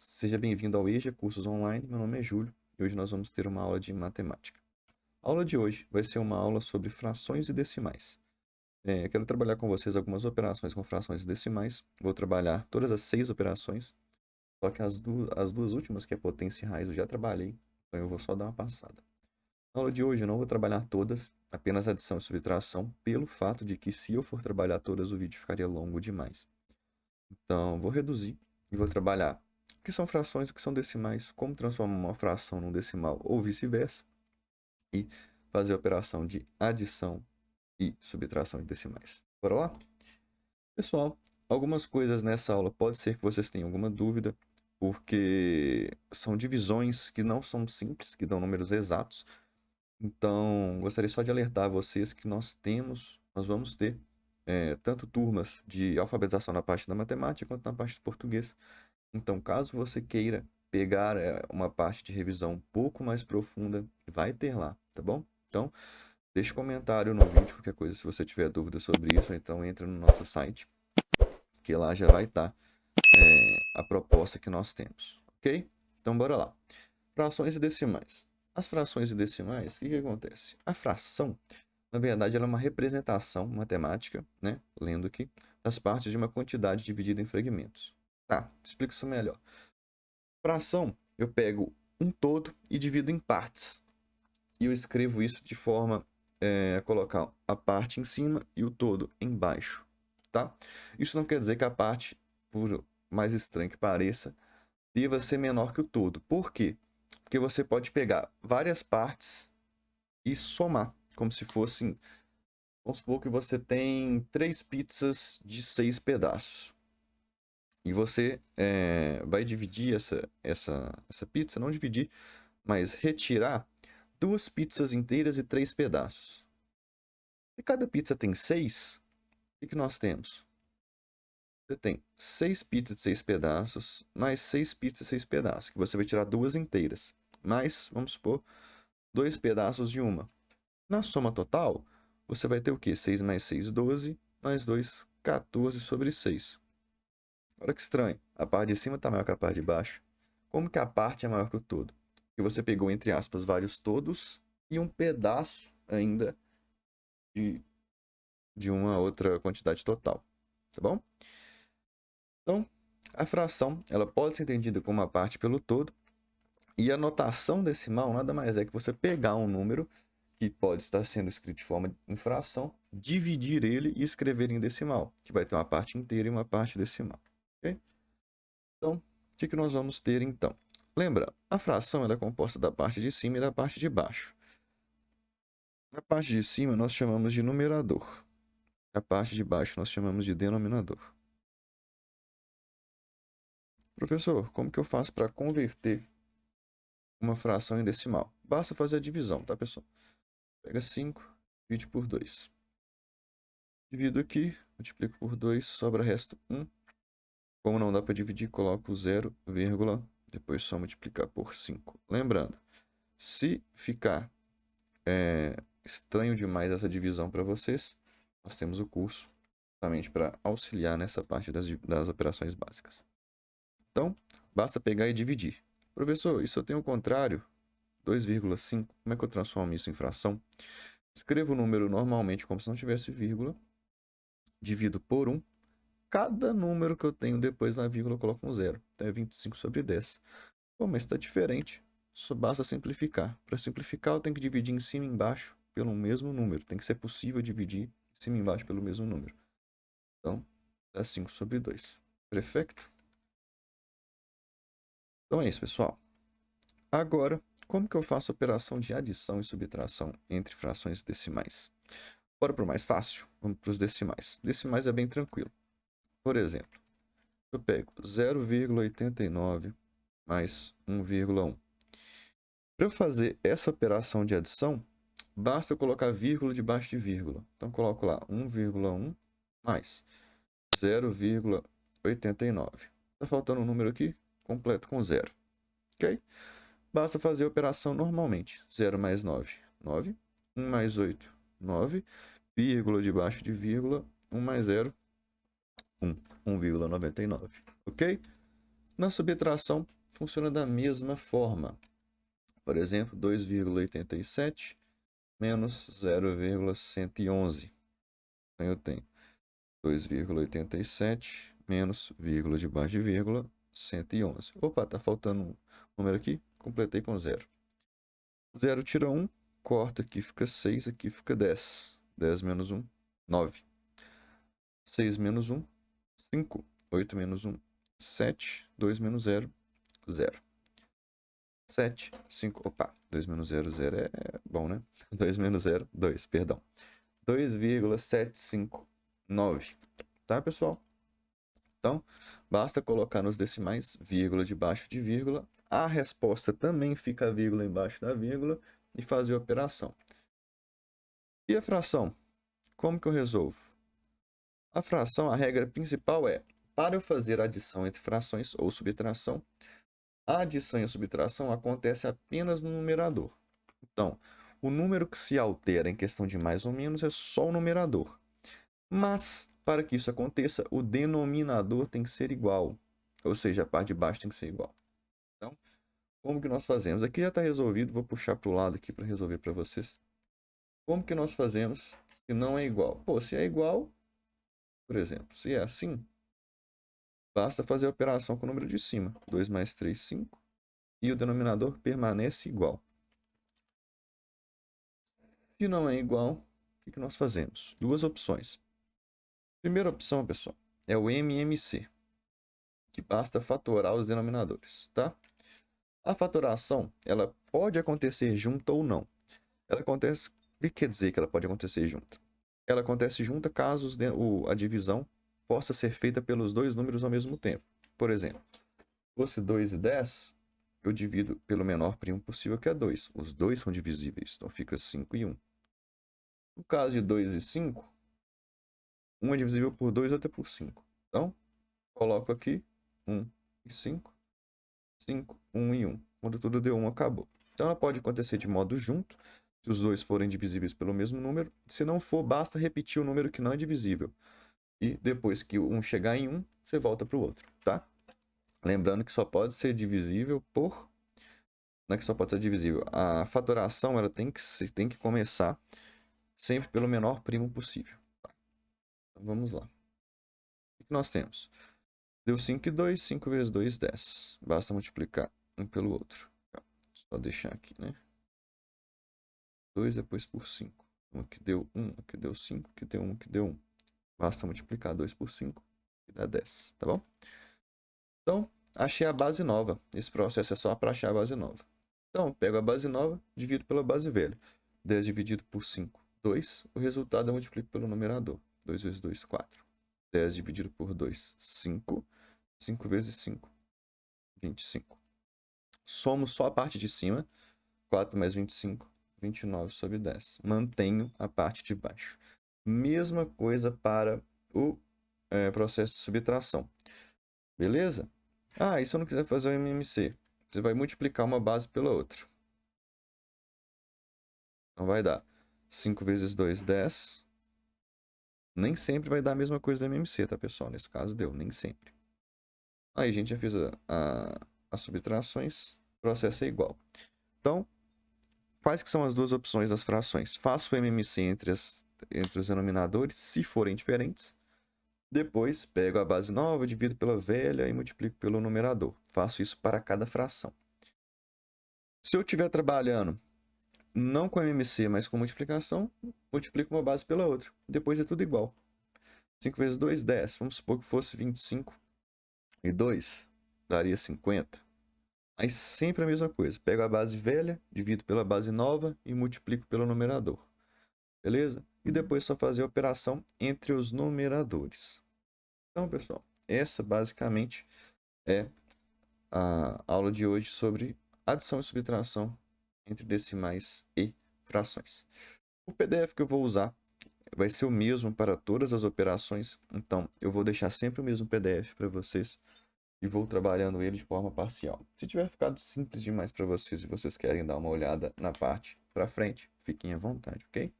Seja bem-vindo ao EJA Cursos Online. Meu nome é Júlio e hoje nós vamos ter uma aula de matemática. A aula de hoje vai ser uma aula sobre frações e decimais. Eu quero trabalhar com vocês algumas operações com frações e decimais. Vou trabalhar todas as 6 operações, só que as duas últimas, que é potência e raiz, eu já trabalhei, então eu vou só dar uma passada. Na aula de hoje eu não vou trabalhar todas, apenas adição e subtração, pelo fato de que se eu for trabalhar todas o vídeo ficaria longo demais. Então, vou reduzir e vou trabalhar o que são frações, o que são decimais, como transformar uma fração num decimal ou vice-versa, e fazer a operação de adição e subtração de decimais. Bora lá? Pessoal, algumas coisas nessa aula pode ser que vocês tenham alguma dúvida, porque são divisões que não são simples, que dão números exatos. Então, gostaria só de alertar vocês que nós vamos ter tanto turmas de alfabetização na parte da matemática quanto na parte do português. Então, caso você queira pegar uma parte de revisão um pouco mais profunda, vai ter lá, tá bom? Então, deixe comentário no vídeo, qualquer coisa, se você tiver dúvida sobre isso, ou então entra no nosso site, que lá já vai estar a proposta que nós temos, ok? Então, bora lá. Frações e decimais. As frações e decimais, o que acontece? A fração, na verdade, ela é uma representação matemática, né? Lendo aqui, das partes de uma quantidade dividida em fragmentos. Tá, explico isso melhor. Fração, eu pego um todo e divido em partes. E eu escrevo isso de forma a colocar a parte em cima e o todo embaixo, tá? Isso não quer dizer que a parte, por mais estranho que pareça, deva ser menor que o todo. Por quê? Porque você pode pegar várias partes e somar, como se fossem... Vamos supor que você tem 3 pizzas de 6 pedaços. E você vai dividir essa pizza, não dividir, mas retirar 2 pizzas inteiras e 3 pedaços. E cada pizza tem 6, o que nós temos? Você tem 6 pizzas de 6 pedaços, mais 6 pizzas de 6 pedaços, que você vai tirar 2 inteiras. Mais, vamos supor, 2 pedaços de uma. Na soma total, você vai ter o quê? 6 mais 6, 12, mais 2, 14 sobre 6. Olha que estranho. A parte de cima está maior que a parte de baixo. Como que a parte é maior que o todo? Porque você pegou, entre aspas, vários todos e um pedaço ainda de, de uma outra quantidade total. Tá bom? Então, a fração ela pode ser entendida como uma parte pelo todo. E a notação decimal nada mais é que você pegar um número que pode estar sendo escrito de forma em fração, dividir ele e escrever em decimal, que vai ter uma parte inteira e uma parte decimal. Okay? Então, o que nós vamos ter então? Lembra, a fração ela é composta da parte de cima e da parte de baixo. A parte de cima nós chamamos de numerador. A parte de baixo nós chamamos de denominador. Professor, como que eu faço para converter uma fração em decimal? Basta fazer a divisão, tá, pessoal? Pega 5, divide por 2. Divido aqui, multiplico por 2, sobra resto 1. Como não dá para dividir, coloco 0, depois só multiplicar por 5. Lembrando, se ficar estranho demais essa divisão para vocês, nós temos o curso justamente para auxiliar nessa parte das operações básicas. Então, basta pegar e dividir. Professor, isso eu tenho o contrário, 2,5. Como é que eu transformo isso em fração? Escrevo o número normalmente como se não tivesse vírgula, divido por 1. Cada número que eu tenho depois da vírgula eu coloco um zero. Então é 25 sobre 10. Pô, mas está diferente. Só basta simplificar. Para simplificar, eu tenho que dividir em cima e embaixo pelo mesmo número. Tem que ser possível dividir em cima e embaixo pelo mesmo número. Então, dá 5 sobre 2. Perfeito? Então é isso, pessoal. Agora, como que eu faço a operação de adição e subtração entre frações decimais? Bora para o mais fácil? Vamos para os decimais. Decimais é bem tranquilo. Por exemplo, eu pego 0,89 mais 1,1. Para eu fazer essa operação de adição, basta eu colocar vírgula debaixo de vírgula. Então, coloco lá 1,1 mais 0,89. Está faltando um número aqui? Completo com zero. Ok? Basta fazer a operação normalmente. 0 mais 9, 9. 1 mais 8, 9. Vírgula debaixo de vírgula. 1 mais 0, 1. 1,99. Ok? Na subtração, funciona da mesma forma. Por exemplo, 2,87 menos 0,111. Então, eu tenho 2,87 menos vírgula debaixo de vírgula, 111. Opa, tá faltando um número aqui, completei com 0. 0 tira 1, corta aqui, fica 6, aqui fica 10. 10 menos 1, 9. 6 menos 1, 5. 8 menos 1, 7. 2 menos 0, 0. 7, 5, opa, 2 menos 0, 0 é bom, né? 2 menos 0, 2, perdão. 2,759, tá, pessoal? Então, basta colocar nos decimais vírgula debaixo de vírgula, a resposta também fica a vírgula embaixo da vírgula e fazer a operação. E a fração? Como que eu resolvo? A fração, a regra principal é, para eu fazer adição entre frações ou subtração, a adição e a subtração acontece apenas no numerador. Então, o número que se altera em questão de mais ou menos é só o numerador. Mas, para que isso aconteça, o denominador tem que ser igual. Ou seja, a parte de baixo tem que ser igual. Então, como que nós fazemos? Aqui já está resolvido, vou puxar para o lado aqui para resolver para vocês. Como que nós fazemos se não é igual? Pô, se é igual, por exemplo, se é assim, basta fazer a operação com o número de cima. 2 mais 3, 5. E o denominador permanece igual. Se não é igual, o que nós fazemos? Duas opções. Primeira opção, pessoal, é o MMC, que basta fatorar os denominadores, tá? A fatoração, ela pode acontecer junta ou não. Ela acontece, o que quer dizer que ela pode acontecer junta? Ela acontece junta caso a divisão possa ser feita pelos dois números ao mesmo tempo. Por exemplo, se fosse 2 e 10, eu divido pelo menor primo possível, que é 2. Os dois são divisíveis, então fica 5 e 1. No caso de 2 e 5, um é divisível por 2, outro é por 5. Então, coloco aqui 1 e 5, 5, 1 e 1. Quando tudo deu 1, acabou. Então, ela pode acontecer de modo junto, se os dois forem divisíveis pelo mesmo número. Se não for, basta repetir o número que não é divisível. E depois que um chegar em 1, você volta para o outro, tá? Lembrando que só pode ser divisível por... Não é que só pode ser divisível. A fatoração ela tem que começar sempre pelo menor primo possível. Tá? Então, vamos lá. O que nós temos? Deu 5 e 2, 5 vezes 2, 10. Basta multiplicar um pelo outro. Só deixar aqui, né? 2 depois por 5. Um aqui deu 1, aqui deu 5, aqui deu 1, aqui deu 1. Basta multiplicar 2 por 5 e dá 10, tá bom? Então, achei a base nova. Esse processo é só para achar a base nova. Então, pego a base nova, divido pela base velha. 10 dividido por 5, 2. O resultado eu multiplico pelo numerador. 2 vezes 2, 4. 10 dividido por 2, 5. 5 vezes 5, 25. Somo só a parte de cima. 4 mais 25, 29 sobre 10. Mantenho a parte de baixo. Mesma coisa para o processo de subtração. Beleza? Ah, e se eu não quiser fazer o MMC? Você vai multiplicar uma base pela outra. Então vai dar 5 vezes 2, 10. Nem sempre vai dar a mesma coisa da MMC, tá, pessoal? Nesse caso deu, nem sempre. Aí a gente já fez as subtrações. O processo é igual. Então, quais que são as duas opções das frações? Faço o MMC entre os denominadores, se forem diferentes. Depois, pego a base nova, divido pela velha e multiplico pelo numerador. Faço isso para cada fração. Se eu estiver trabalhando não com MMC, mas com multiplicação, multiplico uma base pela outra. Depois é tudo igual. 5 vezes 2, 10. Vamos supor que fosse 25 e 2, daria 50. Aí sempre a mesma coisa. Pego a base velha, divido pela base nova e multiplico pelo numerador. Beleza? E depois só fazer a operação entre os numeradores. Então, pessoal, essa basicamente é a aula de hoje sobre adição e subtração entre decimais e frações. O PDF que eu vou usar vai ser o mesmo para todas as operações, então eu vou deixar sempre o mesmo PDF para vocês e vou trabalhando ele de forma parcial. Se tiver ficado simples demais para vocês e vocês querem dar uma olhada na parte para frente, fiquem à vontade, ok?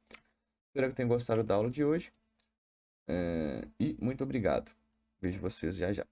Espero que tenham gostado da aula de hoje e muito obrigado. Vejo vocês já já.